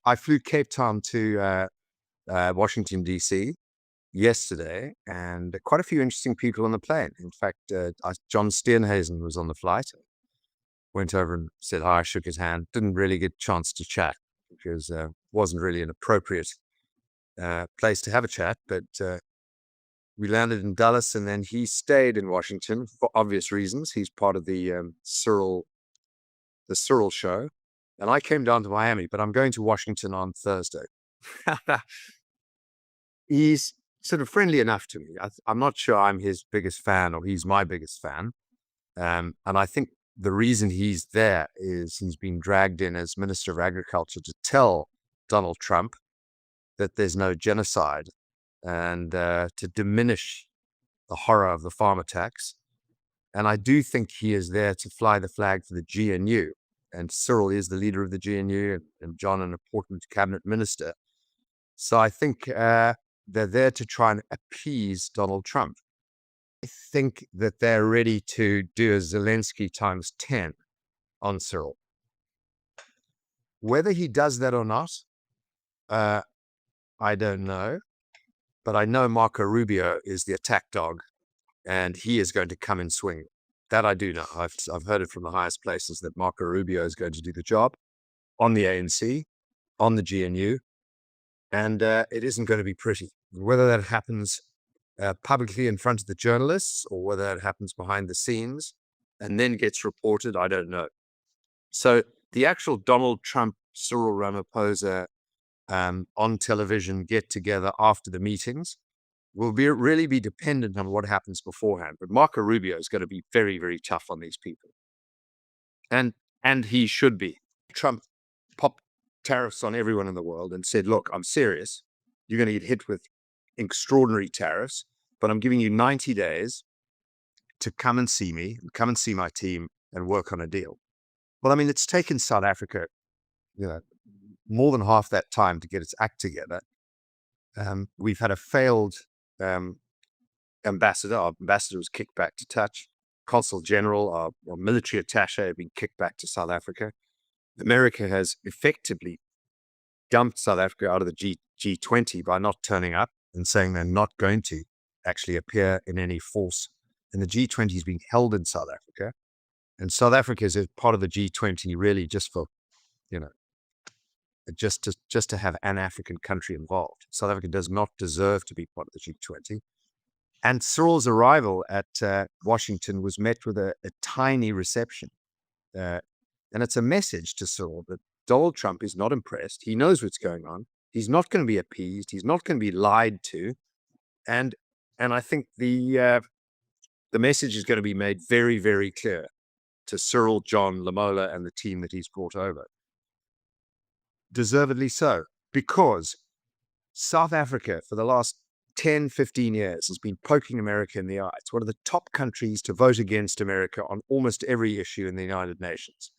I flew Cape Town to Washington, D.C. yesterday, and quite a few interesting people on the plane. In fact, John Steenhuisen was on the flight. Went over and said hi, shook his hand. Didn't really get a chance to chat because wasn't really an appropriate place to have a chat. But we landed in Dallas, and then he stayed in Washington for obvious reasons. He's part of the Cyril show, and I came down to Miami. But I'm going to Washington on Thursday. He's sort of friendly enough to me. I'm not sure I'm his biggest fan or he's my biggest fan. And I think the reason he's there is he's been dragged in as Minister of Agriculture to tell Donald Trump that there's no genocide and to diminish the horror of the farmer tax. And I do think he is there to fly the flag for the GNU. And Cyril is the leader of the GNU and John an important cabinet minister. So I think they're there to try and appease Donald Trump. I think that they're ready to do a Zelensky times 10 on Cyril. Whether he does that or not, I don't know. But I know Marco Rubio is the attack dog, and he is going to come and swing. That I do know. I've heard it from the highest places that Marco Rubio is going to do the job on the ANC, on the GNU, and it isn't going to be pretty. Whether that happens publicly in front of the journalists or whether it happens behind the scenes and then gets reported, I don't know. So the actual Donald Trump, Cyril Ramaphosa on television get together after the meetings will really be dependent on what happens beforehand. But Marco Rubio is going to be very, very tough on these people. And he should be. Trump popped tariffs on everyone in the world and said, look, I'm serious. You're going to get hit with extraordinary tariffs, but I'm giving you 90 days to come and see me, and come and see my team and work on a deal. Well, I mean, it's taken South Africa, more than half that time to get its act together. We've had a failed ambassador. Our ambassador was kicked back to touch. Consul General, our military attaché, have been kicked back to South Africa. America has effectively dumped South Africa out of the G20 by not turning up and saying they're not going to actually appear in any force. And the G20 is being held in South Africa. And South Africa is a part of the G20 really just for, just to have an African country involved. South Africa does not deserve to be part of the G20. And Cyril's arrival at Washington was met with a tiny reception. And it's a message to Cyril that Donald Trump is not impressed. He knows what's going on. He's not going to be appeased. He's not going to be lied to. And I think the message is going to be made very, very clear to Cyril, John, Lamola, and the team that he's brought over. Deservedly so, because South Africa for the last 10, 15 years has been poking America in the eye. It's one of the top countries to vote against America on almost every issue in the United Nations.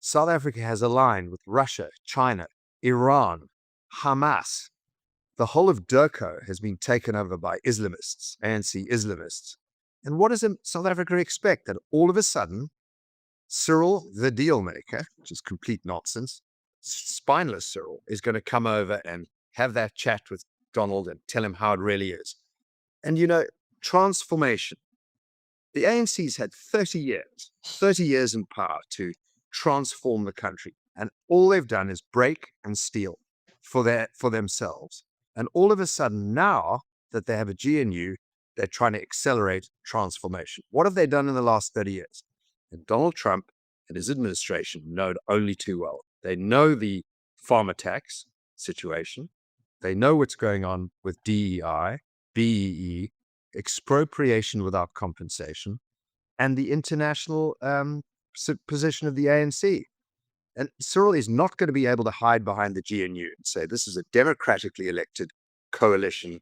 South Africa has aligned with Russia, China, Iran, Hamas. The whole of DIRCO has been taken over by Islamists, ANC Islamists. And what does South Africa expect? That all of a sudden, Cyril, the deal maker, which is complete nonsense, spineless Cyril, is going to come over and have that chat with Donald and tell him how it really is. And transformation. The ANC's had 30 years in power to transform the country. And all they've done is break and steal for themselves. And all of a sudden now that they have a GNU, they're trying to accelerate transformation. What have they done in the last 30 years? And Donald Trump and his administration know it only too well. They know the farmer tax situation. They know what's going on with DEI, BEE, expropriation without compensation, and the international position of the ANC. And Cyril is not going to be able to hide behind the GNU and say this is a democratically elected coalition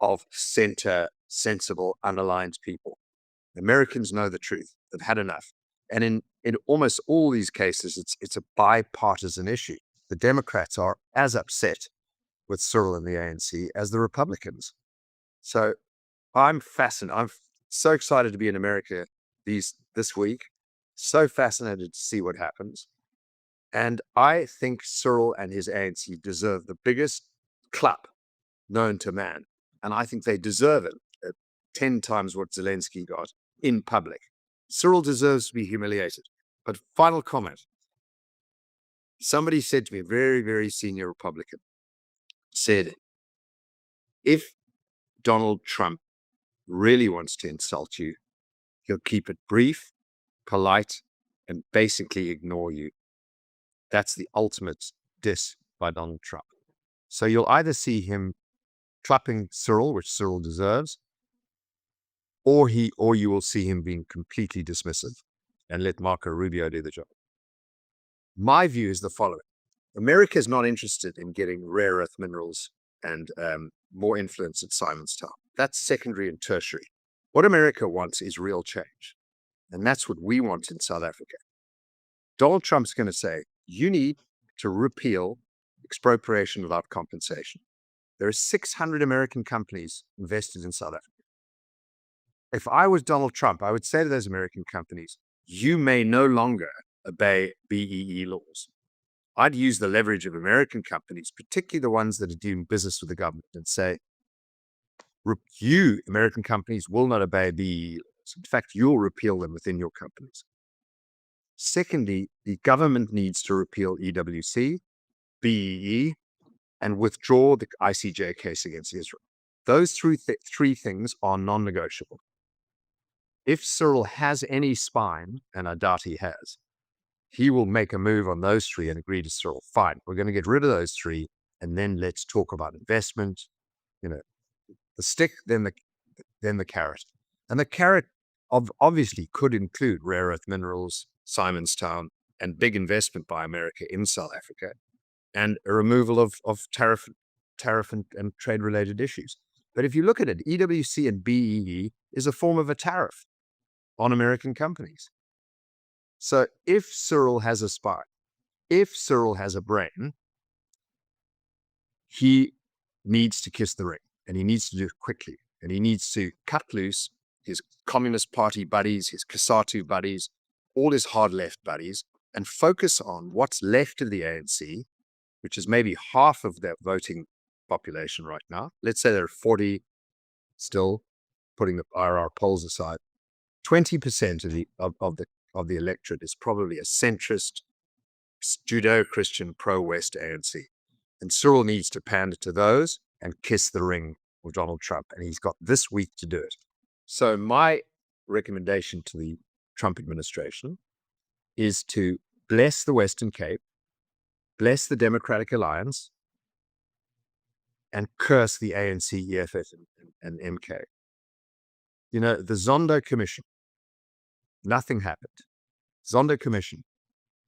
of center, sensible, unaligned people. Americans know the truth. They've had enough. And in almost all these cases, it's a bipartisan issue. The Democrats are as upset with Cyril and the ANC as the Republicans. So I'm fascinated. I'm so excited to be in America this week. So fascinated to see what happens. And I think Cyril and his ANC deserve the biggest clap known to man. And I think they deserve it at 10 times what Zelensky got in public. Cyril deserves to be humiliated. But final comment. Somebody said to me, a very, very senior Republican, said, if Donald Trump really wants to insult you, he'll keep it brief, polite, and basically ignore you. That's the ultimate diss by Donald Trump. So you'll either see him clapping Cyril, which Cyril deserves, or you will see him being completely dismissive and let Marco Rubio do the job. My view is the following. America is not interested in getting rare earth minerals and more influence at Simon's Town. That's secondary and tertiary. What America wants is real change. And that's what we want in South Africa. Donald Trump's going to say, you need to repeal expropriation without compensation. There are 600 American companies invested in South Africa. If I was Donald Trump, I would say to those American companies, you may no longer obey BEE laws. I'd use the leverage of American companies, particularly the ones that are doing business with the government, and say, you, American companies, will not obey BEE laws. In fact, you'll repeal them within your companies. Secondly, the government needs to repeal EWC, BEE, and withdraw the ICJ case against Israel. Those three things are non-negotiable. If Cyril has any spine, and I doubt he has, he will make a move on those three and agree to Cyril. Fine, we're going to get rid of those three, and then let's talk about investment. The stick, then the carrot. And the carrot obviously could include rare earth minerals, Simon's Town, and big investment by America in South Africa, and a removal of tariff and trade-related issues. But if you look at it, EWC and BEE is a form of a tariff on American companies. So if Cyril has a spine, if Cyril has a brain, he needs to kiss the ring, and he needs to do it quickly, and he needs to cut loose his Communist Party buddies, his COSATU buddies, all his hard left buddies, and focus on what's left of the ANC, which is maybe half of their voting population right now. Let's say there are 40 still, putting the IRR polls aside. 20% of the electorate is probably a centrist, Judeo-Christian, pro-West ANC. And Cyril needs to pander to those and kiss the ring of Donald Trump. And he's got this week to do it. So my recommendation to the Trump administration is to bless the Western Cape, bless the Democratic Alliance, and curse the ANC, EFF, and MK. The Zondo Commission, nothing happened. Zondo Commission,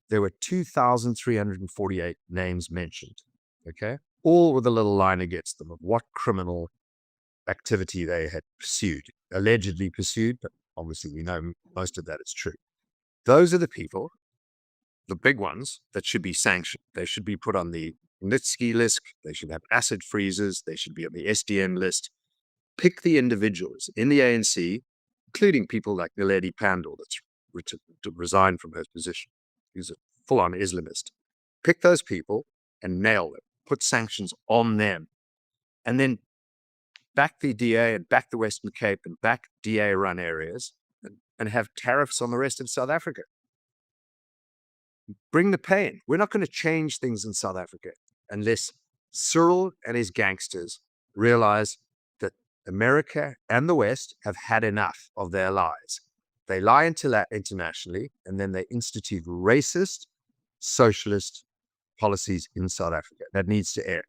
there were 2,348 names mentioned, okay? All with a little line against them of what criminal activity they had pursued, allegedly pursued, but obviously we know most of that is true. Those are the people, the big ones, that should be sanctioned. They should be put on the Magnitsky list. They should have asset freezes. They should be on the SDM list. Pick the individuals in the ANC, including people like Naledi Pandor, that's resigned from her position. He's a full-on Islamist. Pick those people and nail them. Put sanctions on them. And then back the DA and back the Western Cape and back DA-run areas and have tariffs on the rest of South Africa. Bring the pain. We're not going to change things in South Africa unless Cyril and his gangsters realize that America and the West have had enough of their lies. They lie internationally, and then they institute racist, socialist policies in South Africa. That needs to end.